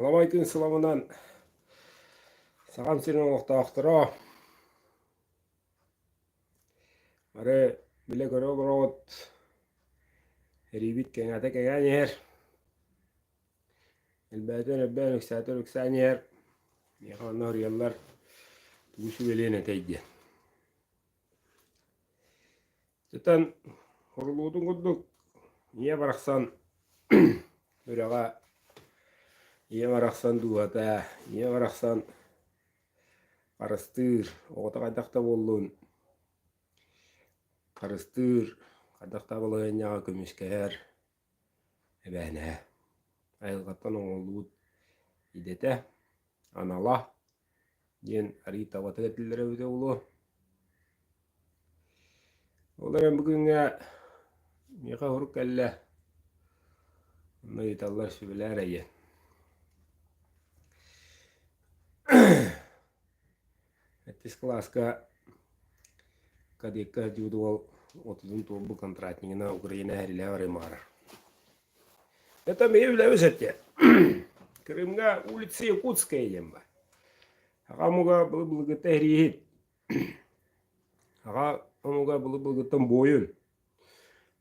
Ламайтын сыламынан сағам сенің оқты ақтыра. Ары біле көрі бұраут рейбит кәңәті кәңән ер. Әлбәтін өббән үксәтін үксән ер. Меқанна ұриялар тұғышы белен әтейді. Жытан құрылудың құддық не барақсан үраға не барақсан дуғата, не барақсан қарыстыр, оғыта қайдақта болуын. Қарыстыр, қайдақта болуынняға көмескер әбәне. Айылғаттан оңылуыд идеті, анала, ден арғы табаты кәтілдері өте олу. Оларым бүгінгі меқа ұрық кәлі оны еталар сөбілер әйе. Әттес класска кадекка дюду ол 30 тобу контрактнигина Украина әрілі арымар. Это мейвлі өсетте. Крымға улицы Якутская емба. Аға мұға бұлы-бұлығы тәрейет. Аға мұға бұлы-бұлығы тым бойын.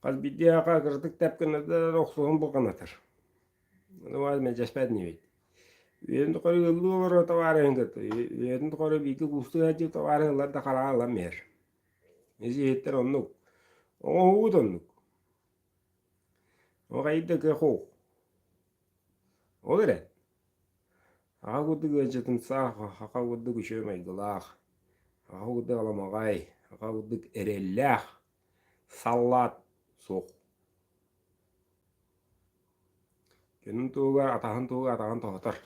Қазбетте аға кірдік тәпкінді оқсуғын бұлған атыр. Оны ваз мен жәспәд не бейді. Үйенді қоры ғылды олар таварын кірді. Үйенді қоры бейкі құсты әтіп таварын ғыларды қараға алам ер. Ezi еттер оннук. Оңа хуғыт оннук. Оға идді кәқоқ. Ол әрәт. Аға құдды көжетін сақ, аға құдды күшемей ғылақ. Аға құдды аламағай, аға құдды әрелләқ. Саллат соқ. Көнін туға, атағын тоғытыр.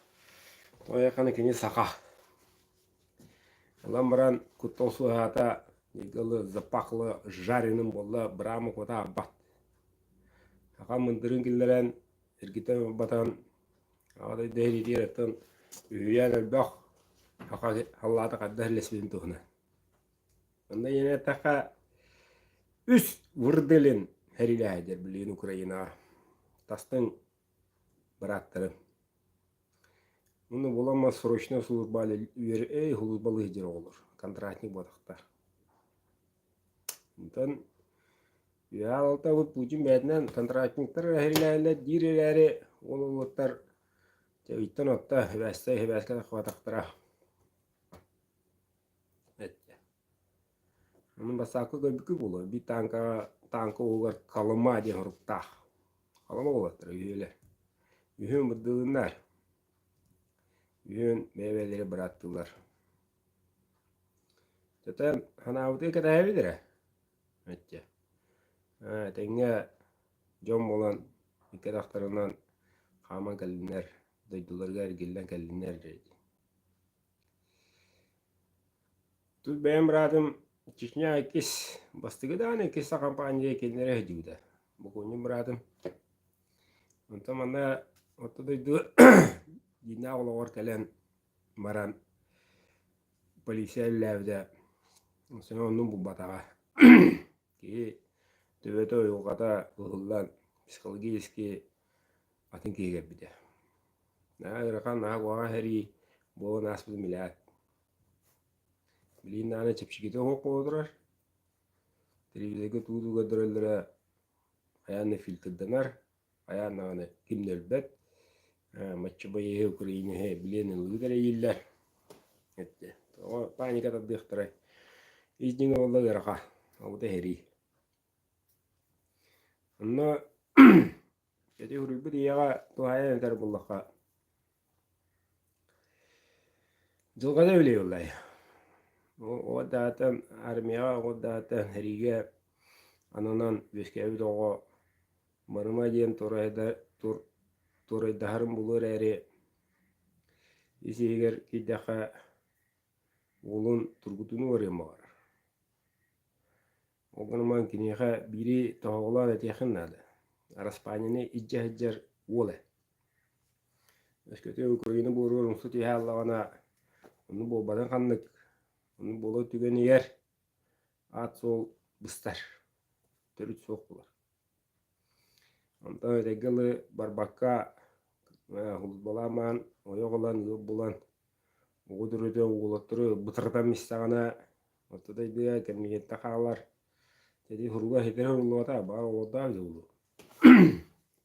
Тояқаны кені сақа. Олан баран күттосу ата егілі запақлы жарының болы бұрамы қота аббат. Аға мұндырын келдерен әргетен батан ағадай дәйрі дейреттен үйен әлбақ аға аллады қаддар леспен тұғына. Онда ене тақа үс вұрдылын әрілі әдер білген Украина тастың біраттыры. Мұны болама срочно службалы службалы жер олыр. Контрактник батақтар. Онтан ұялалта бұд Путин бәдінен контрактниктар әрілі дирелері олылықтар жауиттан отта хөбәске батақтыра. Оның басақы көбікі болу. Bir tankı oğlar kalıma diye hırıqtaq. Kalıma oğlattır üyeli. Üyün bıddığınlar. Üyün meyveleri bıraktılar. Zaten hanavıdı kadar evidir. Evet. Tenge John olan iki daktarından kaman kalınlar. Daydılar gergilden kalınlar dedi. Тут benim bıradım Чечня ikis bastıgıdan ikis kampanya kendilere hediyordu. Bu konuyu bıradım. Ondan bana ortadaydı. Yine oğlar kalen maran polisiyelerle sonra onun bu batağa ki devlete uygulada kullan psikolojik atın ki gibi. Ne rakan ne var heri bu nasıl milat. Bilin nane çepşikte okuyorlar. Televizyonda tuğdu kadarları ayağını filtrediler. Ayağını kimler maçı bayı Ukrayna'ya bilenin lideri yıllar. Etti. O panika tadıktırı. İznin oldu garaka. O da heri. Ama jadi huruf bir yaga tuhaya enter bullaka. Zulgada öyle yollay. O dağıtan armiya, o dağıtan heriye ananan veşkevi doğu marıma diyen torayda harım bulur eri isi eğer ki daha olun turgutunu varım var. O zaman ki niha biri tağılan etekin nadı. Araspanya'nı icahıcar ola. Eskete Ukrayna boruyor umsut ya Allah'ına onu bobadan kanlık. Onu bolu tügeni yer. At sol bıstar. Törüt soğuk bular. Ondan ödegili barbakka Hulbalaman, oyoq olan, yıl bulan, oğu dürüdü, oğulattırı, bıtırdan mistağına, ortadaydı, kemiyette kallar. Dedi, hurga hider hurulata, bağır oğulda bizi ulu.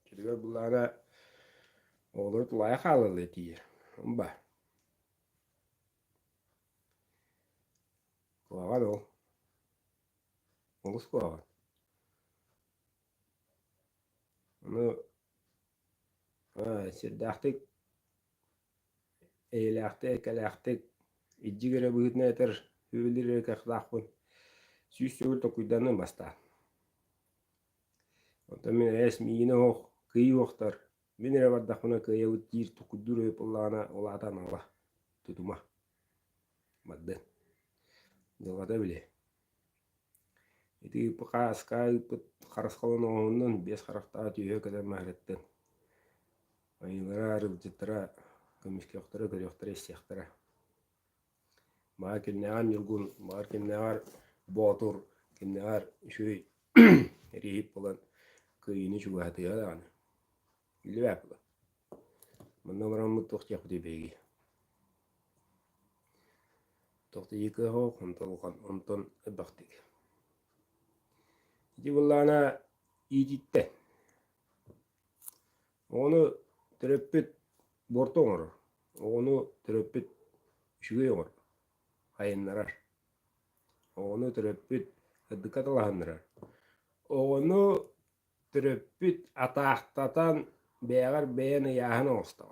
Kediler bunlara oğulları tulaya kalırlı diye. Omba, kulağa o. Olus kulağa. Onu, sirdaktik, eylaktik, kalaktik, İdci göre büyütüne yeter, hüvülür kakdakun. Süs söğül tokuydanın basta. Ondan min es miyine hoq, kıyı hoqtar. Min ere baddakuna kıyı utjir tukuddur öp Allah'ına olatan Allah. Tutuma. Madde. Yılgada bile. Eti ipi qaska ipi qarasqalın oğundan bes qaraqtağı tüyö kadar mahretten. Ayılara arılcıttıra, kömüşke yoqtara, göre yoqtara, istiyaktara. Mağa kelneğan yurgun, mağa kelneğar boğatur, kelneğar şöy rehip olan kıyını çuğatı ya da anı. Gülü bapla. Manna maramı toqti yapıdı begi. Toqti yıkı hoq, onton baktık. İdi bullana iyiditte. Onu töröppüt borto oğur. Onu töröppüt şüge oğur. Hayınlarar. Onu töröppüt dikkat alahandırar. Onu töröppüt ataqtatan beğer beğeni yahını oğustan.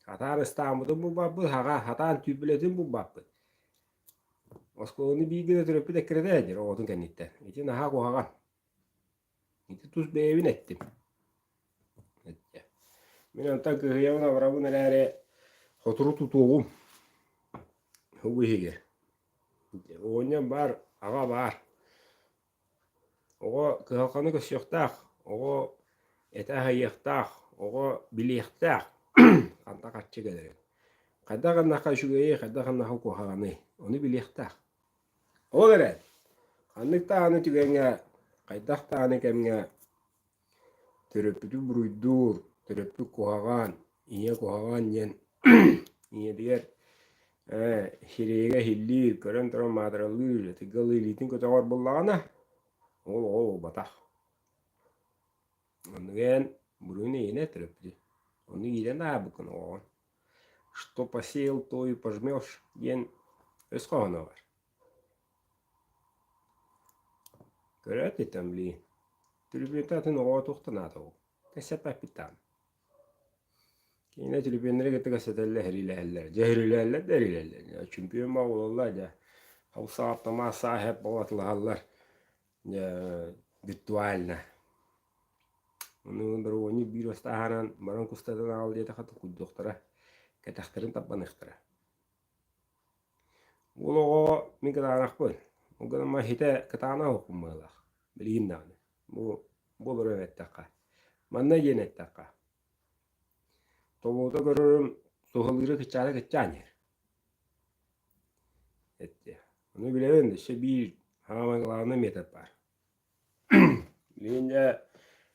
Hatan İstanbul'da bu babı, hatan tüpületin bu babı. Osko onu bilgide töröppüt ekrede edir oğudun kenditten. İti naha koğagan. İti tuz beğevin ettim. Minä takıhıyavına varabın elääre hoturu tutuğum. Hubu hige. Oğunyan bar, ağa bar. Oğa kıhalkanı kösüyoktaq. Oğa ete hayyıktaq. Oğa biliyiktaq. Kanta katçı gelir. Kadda kanna kaşugeyi, kadda kanna huku hağanı. Onu biliyiktaq. O gelir. Kanlık tağını tügenge, kaydak tağını kemge. Töröpütü buruydur. Töröpü koğagan. İye koğagan yen. İye diğer. Hirege hillir, körön törön madralır. Tiggalı ilitin kötüğür bullağına. Ol bataq. Onu gen buruyunu yine töröpütü. Onu giden daha bukun oğan. Что посеял, то и пожмешь. Yen öz koğana var. Köröt etemli. Tribütatın oğa tuğtana da o. Kesepep bitan. Yine tribünlere gitti kasetelle herileheller. Cehrileheller derileheller. Çünkü ma olallar ya. Havsa atama sahip olatlıhallar. Virtualna. Onu onu bir ostahanan baran kustadan al diye takatı kudduklara. Kataktarın tabban ihtara. Ulu min kadar akbol. O kadar ma hite katana hukumalar. Bilgin dağını. Bu bulur evet taka. Manna yenet taka. Toluda görürüm sohulları kıçara kıçan yer. Etti. Onu bilemedim de işte bir hamaglağına metot var. Bilince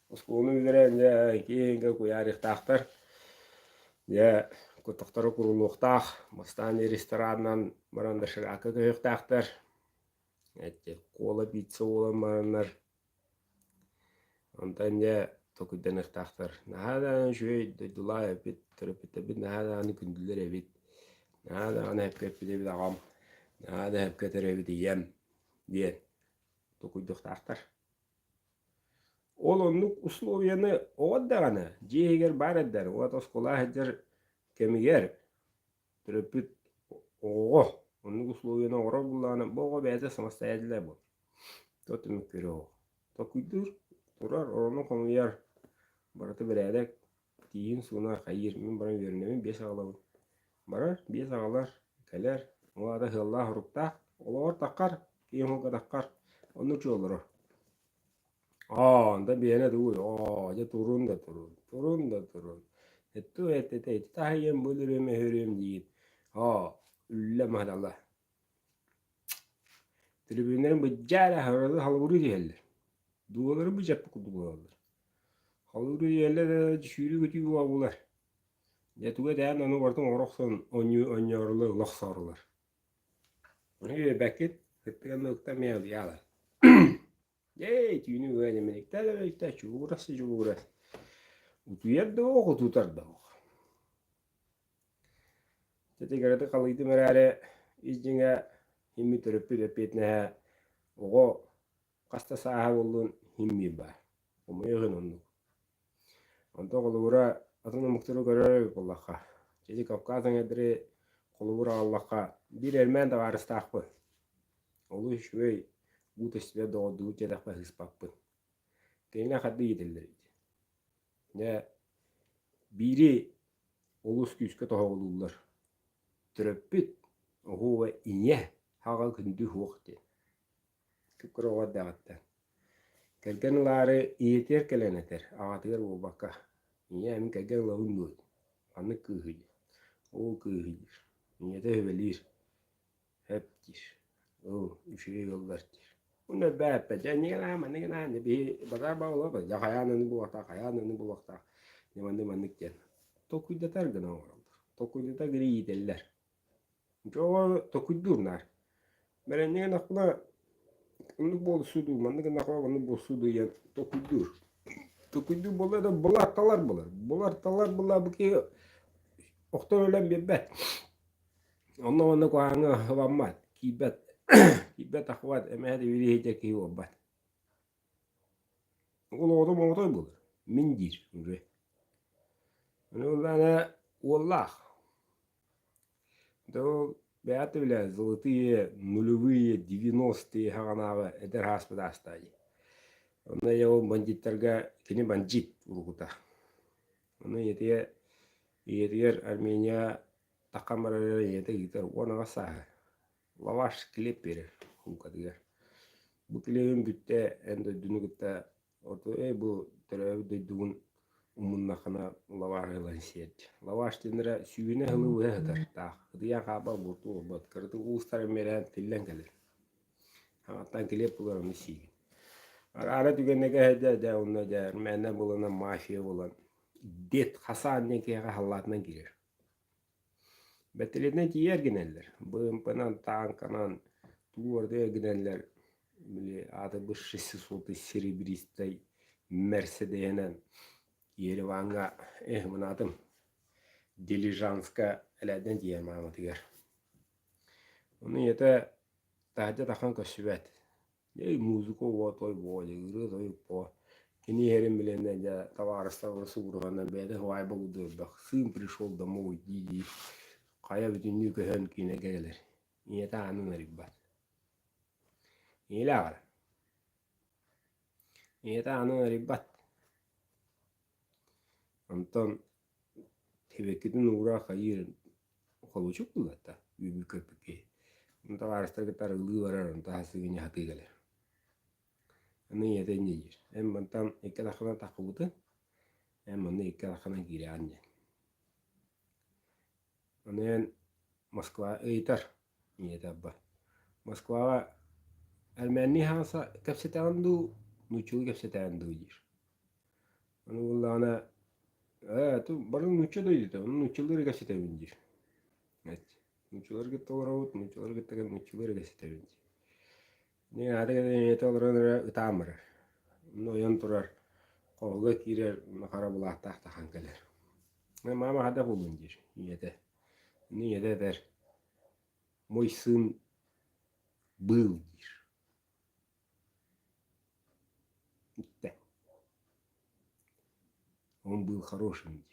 Oskonu üzerinde kiyinge kuyarık tahtır. Ya kutukları kuruluqtaq. Bastani restorandan baranda şıraka köyük tahtır. Etti. Kola pizza olan baranlar. Ondan ya tokudanık tahtır. Nahadan şöyle dulay epit. Tırıpit epit. Nahadan kündüler epit. Nahadan hep kepit epit ağam. Nahadan hep keter epit yem. Diyen. Tokuduk tahtır. Olonluk условияны оғаддағаны, жегер бар әддәр, оғат осқола әддәр кемігер, түріпіт оғы, онлuk условияны оғыра бұллағаны, бұға бәйті самастайдылар бұл. Тот үмік көрі оғы. Тот күйдір, тұрар, оғыны қомияр, бараты бір әдәк, тиін суына қайыр, мен баран верінемін 5 ағалауын. Барар, 5 ағалар, кәлер, оғада хылла ғұрыптақ, олағыр таққар, кейін ғылға таққар, оны жолыры. Onda bene duy. Ya turun da turun. Turun da turun. Ettu et. Tahiyem bulurum hürüm değil. Ülle mahdallah. Tribünlerin bıccara haradı halvuru diyeller. Duaları bıcak bu dualar. Halvuru diyeller de şüürü kötü dualar. Yetüge değen onu vardım oroksun onyorulu loksorular. Onu bekit kıttıgan nokta meyal yalar. Ey tüyünü böyle menik de işte çuğurası. Utuyar da o tutar da o. Tete garada kalıydı merare izcinge himmi töröpü döpetne ogo kasta saha olun himmi ba. Omu yığın onu. Onto kolubura atını mukturu görür kollaka. Çeci Kafkazın ediri kolubura Allah'a bir ermen de varız takpı. Olu şüvey bu teşvide doğduğu çedakpa hıspakpı. Kayına kaddı gidilir. Ne biri olus küske toğulurlar. Töröpüt ohu ve inye haga kündü huqti. Kıpkıra oğa dağıttı. Kelkenilari iyeter keleneter. Ağatıgar bu baka. İnye emin kelken lavun nöt. Anı kıhıcı. O kıhıcır. İnye de hövelir. Heptir. O üşüye yollardır. Bunu bäpä. Niye lama ne ne bir bazar bağlı ba. Ya hayanını bu vakta. Ne mandık gel. Tokuyda targına oralı. Tokuyda da gri giderler. Çoğu tokuydur. Ben ne nakla onu bol sudu. Mandık nakla onu bol sudu ya tokuydur. Tokuydur bolar da bolar talar bolar. Bolar talar bolar bu ki oktan ölen bir bet. Ondan koyana havamat. Kibet. Kibet akhwat emeh de biri hece ki obat. Onu oda motoy bolar. Mindir. Onu wallah. То бяты бля золотые нулевые 90-е хаганава эдер хаспадастади. Онна яу бандиттарга кини бандит улугута. Онна етер Армения такамарара ете гитар онага саха. Лаваш клип берер хукадыгар. Бу клебин бүтте энде дүнүгүтта ото бу төрөбү дүгүн умуннахана лаварылан сет. Лаваш тенера сүйүнө хылы ыхтар та. Дия хаба буту бат кырды устар мерен тиллен келер. Хатан клип булар мисиги. Ара түгенеге хеде де онна да менен булана мафия булан. Дет Хасан неке халлатынан кирер. Бетеледен тиер генелер. БМПнан танканан туурде генелер. Биле аты бу 600 серебристый Мерседенен Ереванга мынатым дилижанска эледен тиер маматыгар. Оны ете тахта тахан көсүбет. Ей музыка вотой боли, гыры по. Кини херем биленден ja товарыста урысы ургандан беде хвай болду бак. Сын пришел домой диди. Кая бүтүнү көһөн кине келер. Ете анын рибат. Илавар. Ете анын рибат. Антон тевекидin uğra hayır koluşuk bulata büyük köpüke. Onda varsa gitar ılı varar onda hasıgını hatı gelir. Anı yeden yiyir. Hem mantan iki dakikana takıbıdı. Hem onu iki dakikana giri anne. Onun Moskva eğitar. Niyet abba. Moskva Ermeni hasa kapsete andu nuçulu kapsete andu yiyir. Onu bullana tu barın nuçu doydu. Onun nuçuları kapsete bindir. Evet. Nuçuları gitti oravut. Nuçuları gitti nuçuları kapsete bindir. Ne ada ne olarak utamır. No yan turar. Kavga kirer nakara bulah tahta hangeler. Ne mama hada bulundur. Niyete. Niyete der. Мой сын был. Да. Он был хорошим.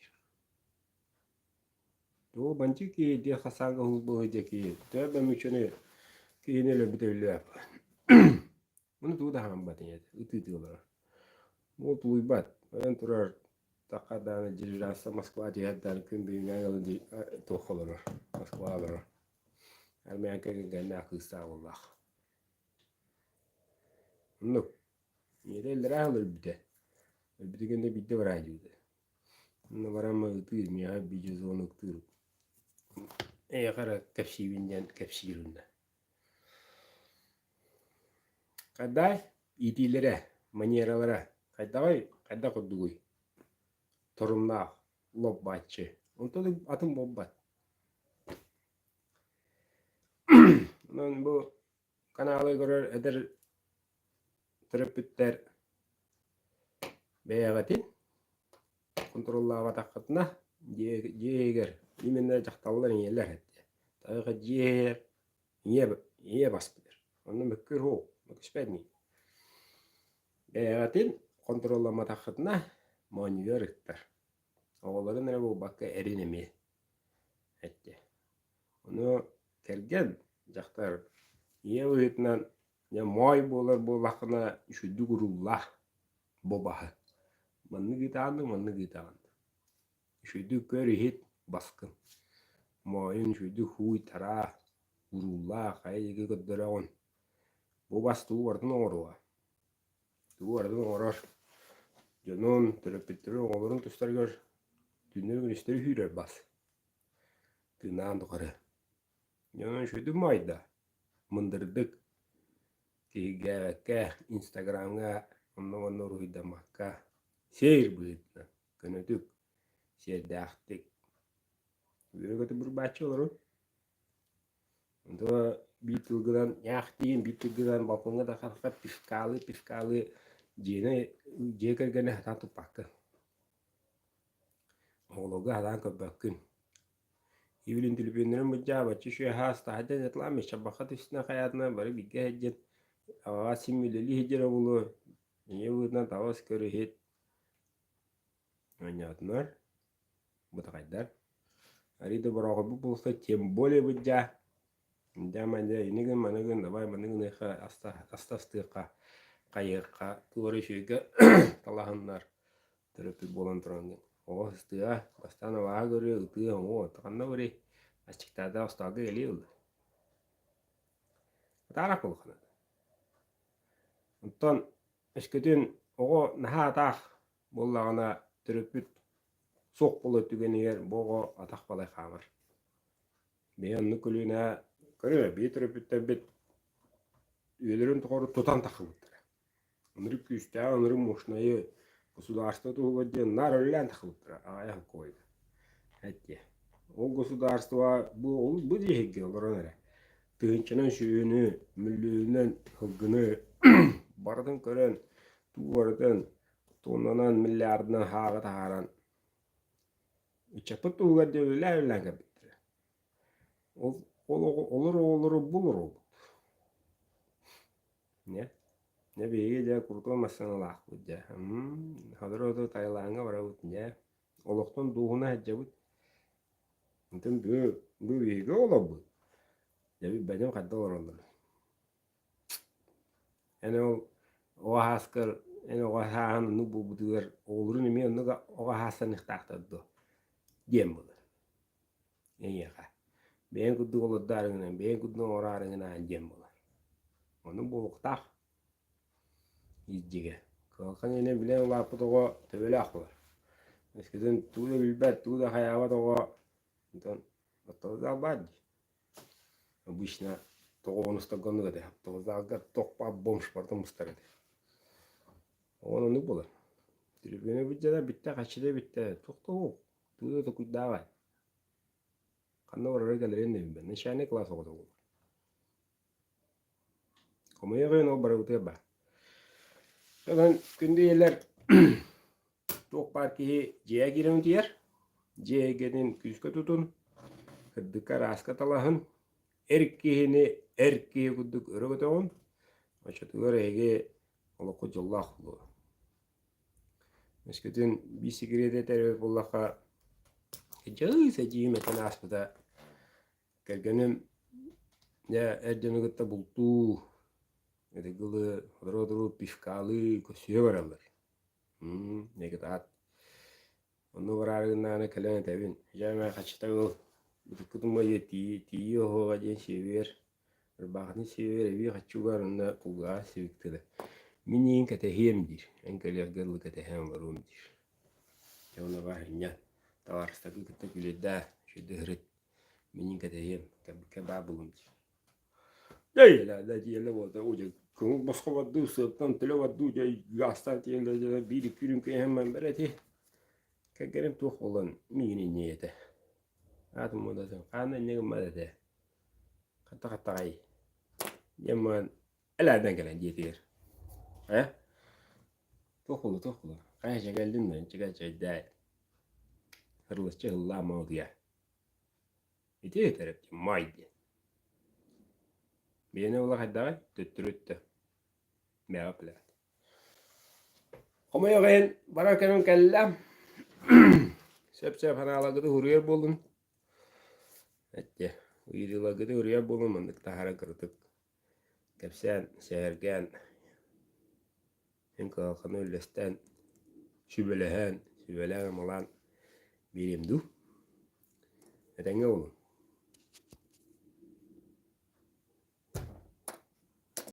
То бантики де хасага хулбо деки. То бамичоне кинеле бителеп. Bunu tuğda hambatın yedi. Ütü diyorlar. Bu tuybat. Ben turar takadana cirrasa Moskva cihetden kümbüğüne yalı toxolur. Moskva alır. Ermeyken gelme akılsa Allah. Bunu. Yedi lira alır bir de. Bir de günde bir de var acıdı. Bunu var ama ütüyüz mi ya? Bir cüz onu ütüyüz. Yakara kapşivinden kapşirinde. Кадай итилере, манералара, кайдавай, кайда кодугуй. Торумнах, лоб батчы, Onta da atın bomba. Ondan bu kanalı görür eder terapütler beyagatın kontrollava takkatına jeger imende jaktallar yeller etti. Taga jeger ye baspıdır. Onu mükür ho, müküspedni. Beyagatın kontrollama takkatına monitör ettir. Oğulların ne bu bakka erinemi etti. Onu kergen jaktar ye uyutnan ya moy bolar bu lakına şu dugurullah bobahı. Manны gıtandı. Şuydu körü hit baskın. Moyun şuydu huy tara urullah kayı gıddıra on. Bu bas tu vardın oruğa. Tu vardın orar. Canın terapitleri olurun tüster gör. Dünler günüşleri hürer bas. Tünan doğru. Canın şuydu mayda. Mındırdık. Ki geveke Instagram'a onunla ruhida makka. Seyir buyutna. Könüdük. Seyirdaktik. Böyle kötü bir bahçe olur. Onda bir tılgıdan yaktığın bir tılgıdan balkonga da kalka pifkalı jene jekergene hatan tupakkı. Oğluğa hatan köpökkün. Evlin tülüpünlerin bu cavacı şu hasta hadi netlamış çabakat üstüne hayatına bari bir gehecet. Ağa simüleli hicra bulu. Niye bundan tavas körü hit. Oynatınlar. Bu da kaydar. Arida bırakı bu bulsa tiem boleh bıca. Zaman dia ini kan mana kan dapat mana kan mereka asta kayakka tuari juga talahanlar terapi bolantrangin. Oh setelah pastana wagore itu oh takana beri acik tada astaga eliul. Tara kul kana. Ondan eskiden o naha tak bollagana terapi sok bolu tügeni yer bogo atak balay kamar. Beyan nukuluna körü bir terapi bit üyelerin toğru tutan takılıdır. Onları küste, onları moşnayı государство тугоден нар ölen takılıdır. Aya koydu. Hadi. O государство bu diyecek olarak. Tığınçının şüyünü, müllüğünün hılgını bardın kören, tuğardın tonanan milyardından hağı taharan. Çapı tuğga devler ölen kapittir. Olur bulur. Ne? Ne bileyim ya kurtulmasın Allah kutca. Hazır oldu Tayland'a var ya. Oluktan doğuna hacabut. Ondan bu bilgi olabilir. Ya benim kadar olur. Yani o haskar, yani o hahan nubu budur. Olurun emi onu o hasan ihtahtırdı. Diyem bulur. Yani ya. Ben kudu olur darına, ben kudu orarına diyem bulur. Onu bulukta. İzciga. Kalkan yine bilen lapı toğa tövele aklar. Eskiden tuğda bilbet, tuğda hayava toğa. Ondan toğda albad. Обычно toğa стаканı gade. Toğda aga tokpa bomş parta mustarı. Onu ne bulur? Tribüne bütçede bitti, kaçıda bitti. Tokta o. Tuğda da kuyda var. Kanna oraya gelirin de ben. Nişane klas oğda olur. Komaya koyun o barıgıtı ba. Sonra günde yerler çok parki C'ye girin diyer. C'ye gidin küske tutun. Hıddıka raska talahın. Erkeği kudduk örgüte on. Açatılar ege olakı jollah olur. Eskiden bir sigarete terör bollaka jağız acıyım eten aspıda. Kergenim ya ercanı gıtta bultu. Edegılı hodru pifkalı köşeye varallar. Ne kadar. Onu vararından kalen tebin. Jama kaçta o. Bu kutuma yeti tiyo ho ajen sever. Berbahni sever evi kaçugarında kuga seviktede. Minin katehemdir. Enkeler gel katehem varumdir. Jona bahnya. Tavarsta kita güleda şedehret. Minin katehem kebabulumdir. Yayla da diyele bu da uca. Kung başka vaddu sırttan tele vaddu cay gastar diyele bir kürün ki hemen bereti. Kegerim tuh olan minin niyete. Atım odasın. Kanın ne gümmadı de. Katta kayı. Yaman elerden gelen yeter. He? Tokulu. Kayışa geldin mi? Çıkacak değil. Hırlıççı hıllama oldu ya. Eti tarafçı maydı. Beni ola kadar tüttürüttü. Meğaplar. Ama yok en barakanın kellam. Sep hanalagıdı huriyar bolun. Ette. Uyudulagıdı huriyar bolun mandık tahara kırdık. Kepsen sehergen. En kalkanı öllesten. Sübelehen olan birimdu. Etenge olun.